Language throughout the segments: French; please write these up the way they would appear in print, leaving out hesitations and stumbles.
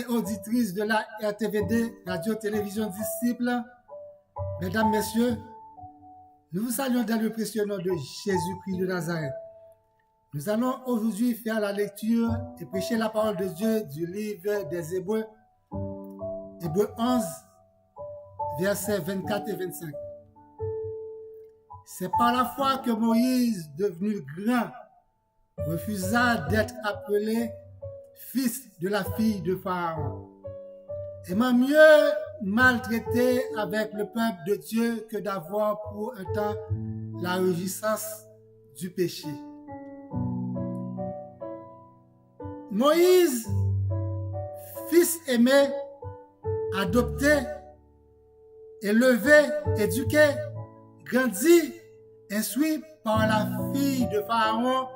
auditrices de la RTVD, Radio-Télévision Disciple, mesdames, messieurs, nous vous saluons dans le précieux nom de Jésus-Christ de Nazareth. Nous allons aujourd'hui faire la lecture et prêcher la parole de Dieu du livre des Hébreux, Hébreux 11, versets 24 et 25. C'est par la foi que Moïse, devenu grand, refusa d'être appelé fils de la fille de Pharaon, aimant mieux maltraiter avec le peuple de Dieu que d'avoir pour un temps la réjouissance du péché. Moïse, fils aimé, adopté, élevé, éduqué, grandi, instruit par la fille de Pharaon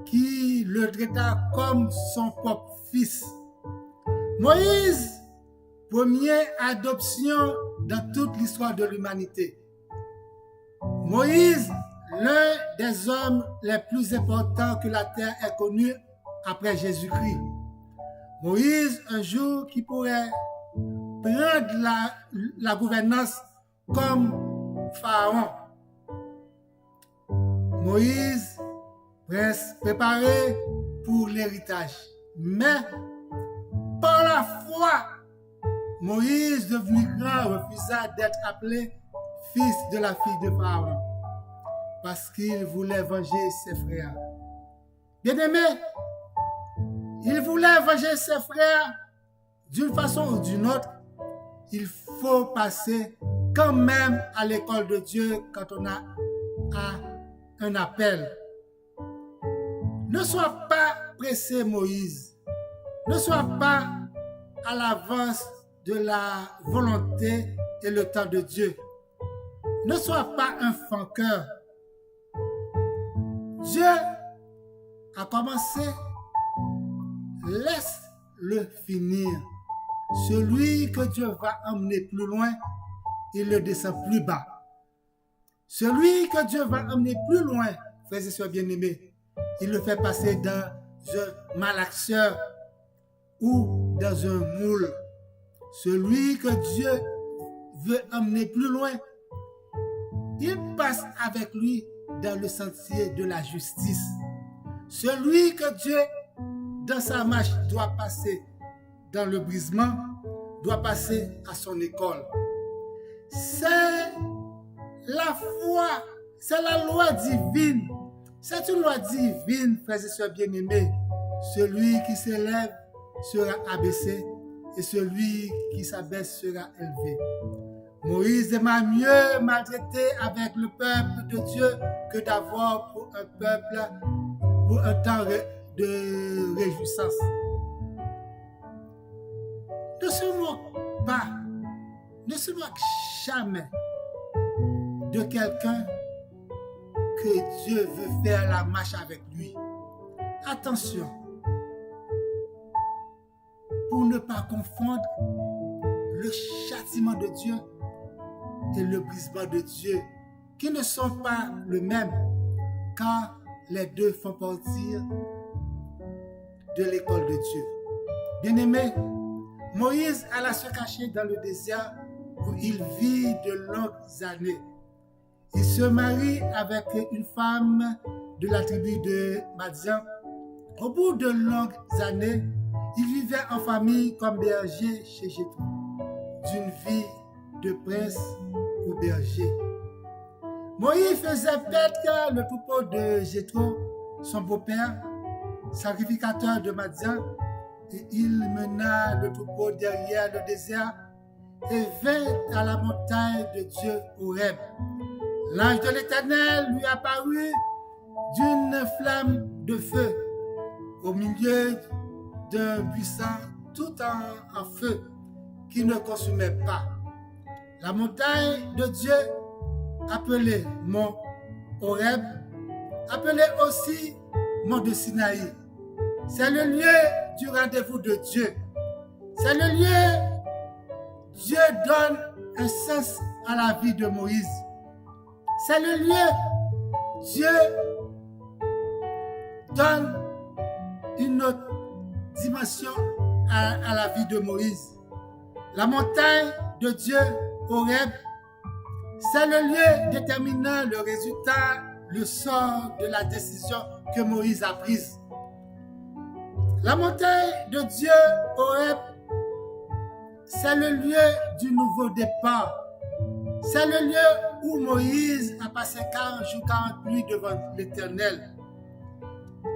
qui le traita comme son propre fils. Moïse, première adoption dans toute l'histoire de l'humanité. Moïse, l'un des hommes les plus importants que la terre ait connu après Jésus-Christ. Moïse, un jour, qui pourrait prendre la gouvernance comme Pharaon. Moïse, prince préparé pour l'héritage. Mais, par la foi, Moïse, devenu grand, refusa d'être appelé fils de la fille de Pharaon, parce qu'il voulait venger ses frères. Bien-aimé, il voulait venger ses frères d'une façon ou d'une autre. Il faut passer quand même à l'école de Dieu quand on a un appel. Ne sois pas pressé, Moïse. Ne sois pas à l'avance de la volonté et le temps de Dieu. Ne sois pas un fanqueur. Dieu a commencé, laisse-le finir. Celui que Dieu va emmener plus loin, il le descend plus bas. Celui que Dieu va emmener plus loin, frères et sœurs bien-aimés, il le fait passer dans un malaxeur ou dans un moule. Celui que Dieu veut emmener plus loin, il passe avec lui dans le sentier de la justice. Celui que Dieu, dans sa marche, doit passer dans le brisement, doit passer à son école. C'est la foi, c'est la loi divine. C'est une loi divine, frères et sœurs bien-aimés. Celui qui s'élève sera abaissé et celui qui s'abaisse sera élevé. Moïse aima mieux maltraiter avec le peuple de Dieu que d'avoir pour un peuple, pour un temps de réjouissance. Ne se moque pas, ne se moque jamais de quelqu'un que Dieu veut faire la marche avec lui. Attention, pour ne pas confondre le châtiment de Dieu et le brisement de Dieu, qui ne sont pas le même, car les deux font partie de l'école de Dieu. Bien-aimé, Moïse alla se cacher dans le désert où il vit de longues années. Il se marie avec une femme de la tribu de Madian. Au bout de longues années, il vivait en famille comme berger chez Jéthro, d'une vie de prince ou berger. Moïse faisait paître le troupeau de Jéthro, son beau-père, sacrificateur de Madian, et il mena le troupeau derrière le désert et vint à la montagne de Dieu, Horeb. L'ange de l'Éternel lui apparut d'une flamme de feu au milieu d'un buisson tout en feu qui ne consumait pas. La montagne de Dieu, appelée mont Horeb, appelée aussi mont de Sinaï, c'est le lieu du rendez-vous de Dieu. C'est le lieu où Dieu donne un sens à la vie de Moïse. C'est le lieu où Dieu donne une autre dimension à la vie de Moïse. La montagne de Dieu, Horeb, c'est le lieu déterminant le résultat, le sort de la décision que Moïse a prise. La montagne de Dieu, Horeb, c'est le lieu du nouveau départ. C'est le lieu où Moïse a passé 40 jours, 40 nuits devant l'Éternel.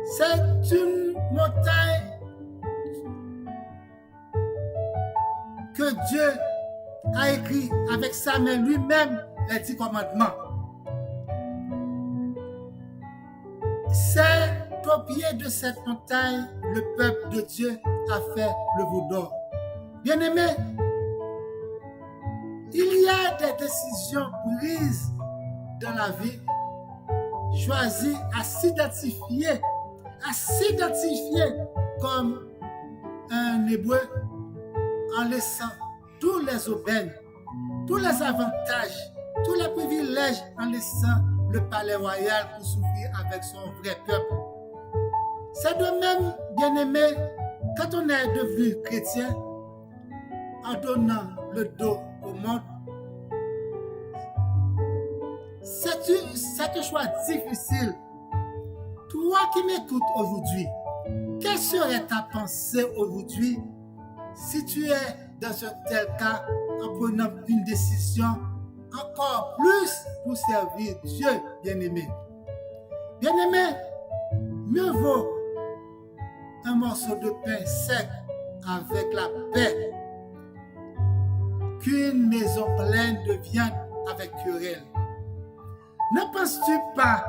C'est une montagne que Dieu a écrit avec sa main lui-même les 10 commandements. C'est au pied de cette montagne le peuple de Dieu a fait le veau d'or. Bien-aimés, il y a des décisions prises dans la vie, choisies à s'identifier comme un hébreu en laissant tous les aubaines, tous les avantages, tous les privilèges, en laissant le palais royal pour souffrir avec son vrai peuple. C'est de même, bien-aimé, quand on est devenu chrétien, en donnant le dos au monde, c'est un choix difficile. Toi qui m'écoutes aujourd'hui, quelle serait ta pensée aujourd'hui si tu es dans un tel cas en prenant une décision encore plus pour servir Dieu, bien-aimé? Bien-aimé, mieux vaut un morceau de pain sec avec la paix qu'une maison pleine de viande avec querelle. Ne penses-tu pas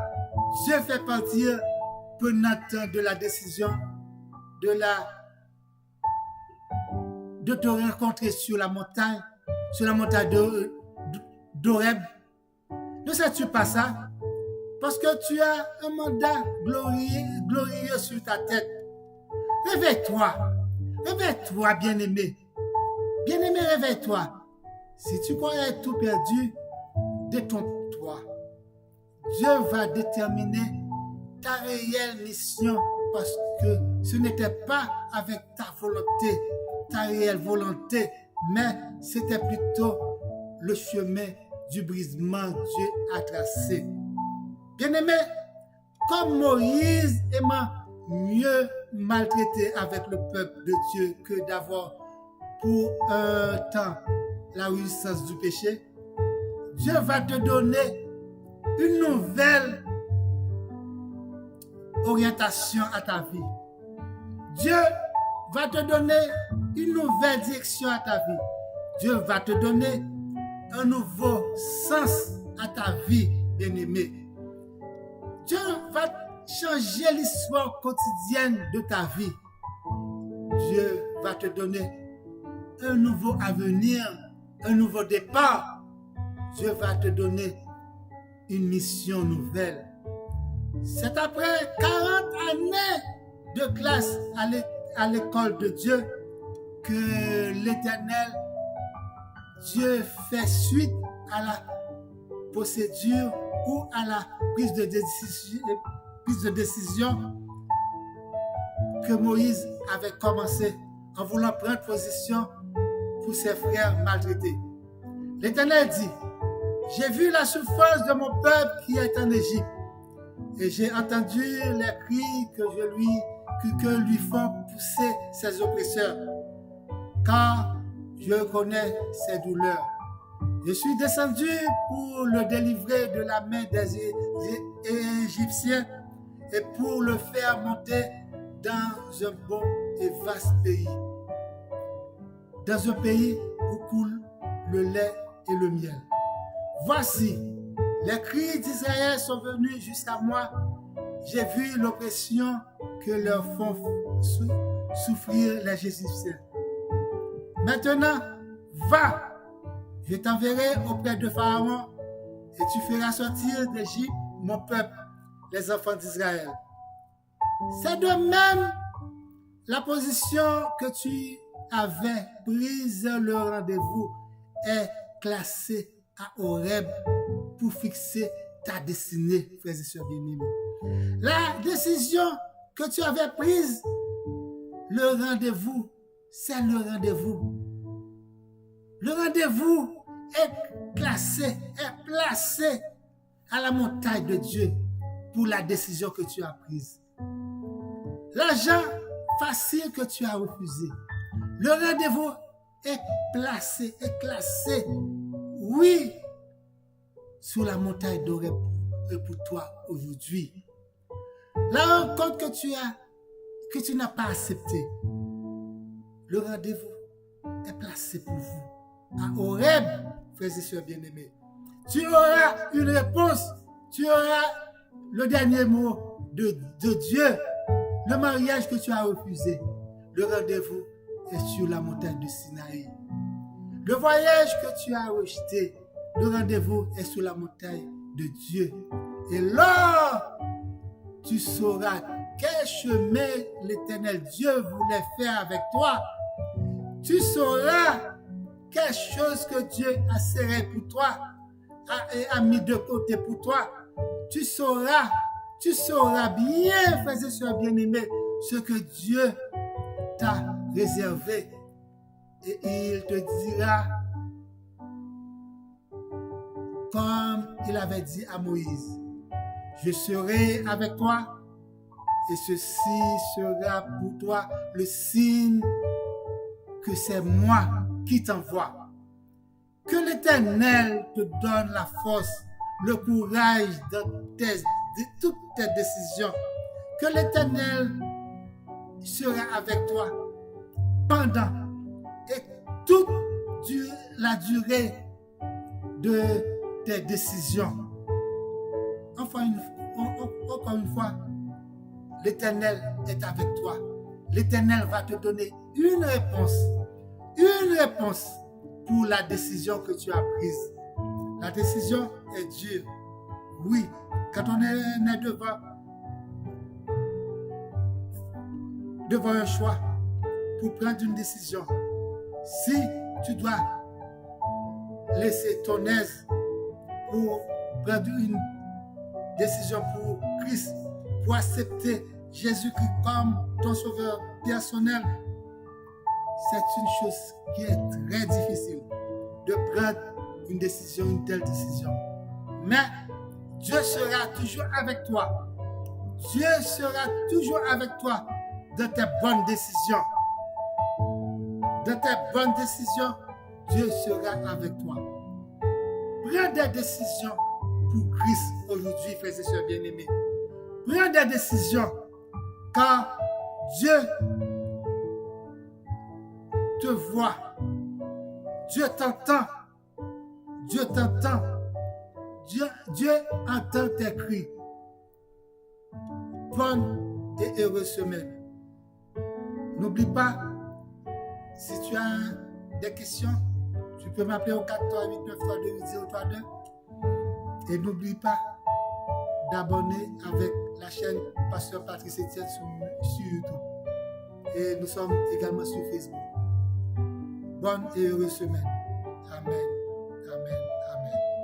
Dieu fait partir Jonathan de la décision de te rencontrer sur la montagne d'Horeb? Ne sais-tu pas ça? Parce que tu as un mandat glorieux sur ta tête. Réveille-toi, bien-aimé. Bien-aimé, réveille-toi. Si tu croyais tout perdu, détrompe-toi. Dieu va déterminer ta réelle mission parce que ce n'était pas avec ta volonté, ta réelle volonté, mais c'était plutôt le chemin du brisement Dieu a tracé. Bien-aimé, comme Moïse aimant mieux maltraiter avec le peuple de Dieu que d'avoir pour un temps la jouissance du péché, Dieu va te donner une nouvelle orientation à ta vie. Dieu va te donner une nouvelle direction à ta vie. Dieu va te donner un nouveau sens à ta vie, bien-aimé. Dieu va changer l'histoire quotidienne de ta vie. Dieu va te donner un nouveau avenir, un nouveau départ. Dieu va te donner une mission nouvelle. C'est après 40 années de classe à l'école de Dieu que l'Éternel, Dieu fait suite à la procédure ou à la prise de décision que Moïse avait commencé en voulant prendre position pour ses frères maltraités. L'Éternel dit: j'ai vu la souffrance de mon peuple qui est en Égypte, et j'ai entendu les cris que lui font pousser ses oppresseurs, car je connais ses douleurs. Je suis descendu pour le délivrer de la main des Égyptiens et pour le faire monter dans un bon et vaste pays, dans un pays où coule le lait et le miel. Voici, les cris d'Israël sont venus jusqu'à moi. J'ai vu l'oppression que leur font souffrir les Égyptiens. Maintenant, va, je t'enverrai auprès de Pharaon et tu feras sortir d'Égypte mon peuple, les enfants d'Israël. C'est de même la position que tu avais prise, le rendez-vous est classé à Horeb pour fixer ta destinée, frères et sœurs bien-aimés. La décision que tu avais prise, le rendez-vous, c'est le rendez-vous. Le rendez-vous est placé à la montagne de Dieu pour la décision que tu as prise. L'argent facile que tu as refusé. Le rendez-vous est classé, oui, sur la montagne d'Oreb pour toi aujourd'hui. La rencontre que tu n'as pas acceptée, le rendez-vous est placé pour vous. À Horeb, frères et sœurs bien-aimés, tu auras une réponse, tu auras le dernier mot de Dieu. Le mariage que tu as refusé, le rendez-vous est sur la montagne de Sinaï. Le voyage que tu as rejeté, le rendez-vous est sur la montagne de Dieu. Et là, tu sauras quel chemin l'Éternel Dieu voulait faire avec toi. Tu sauras quelle chose que Dieu a serré pour toi et a mis de côté pour toi. Tu sauras bien, frères et sœurs bien-aimés, ce que Dieu t'a réservé. Et il te dira, comme il avait dit à Moïse, je serai avec toi et ceci sera pour toi le signe que c'est moi qui t'envoie. Que l'Éternel te donne la force, le courage de toutes tes décisions. Que l'Éternel sera avec toi pendant et toute la durée de tes décisions. Encore une fois, l'Éternel est avec toi. L'Éternel va te donner une réponse pour la décision que tu as prise. La décision est dure. Oui, quand on est devant un choix pour prendre une décision, si tu dois laisser ton aise pour prendre une décision pour Christ, pour accepter Jésus-Christ comme ton sauveur personnel, c'est une chose qui est très difficile de prendre une telle décision. Mais Dieu sera toujours avec toi. Dieu sera toujours avec toi dans tes bonnes décisions. Dans tes bonnes décisions, Dieu sera avec toi. Prends des décisions pour Christ aujourd'hui, frères et sœurs bien-aimés. Prends des décisions car Dieu te voit. Dieu t'entend. Dieu t'entend. Dieu entend tes cris. Bonne et heureuse semaine. N'oublie pas, si tu as des questions, tu peux m'appeler au 438932802. Et n'oublie pas d'abonner avec la chaîne Pasteur Patrice Etienne sur YouTube. Et nous sommes également sur Facebook. Bonne et heureuse semaine. Amen. Amen. Amen.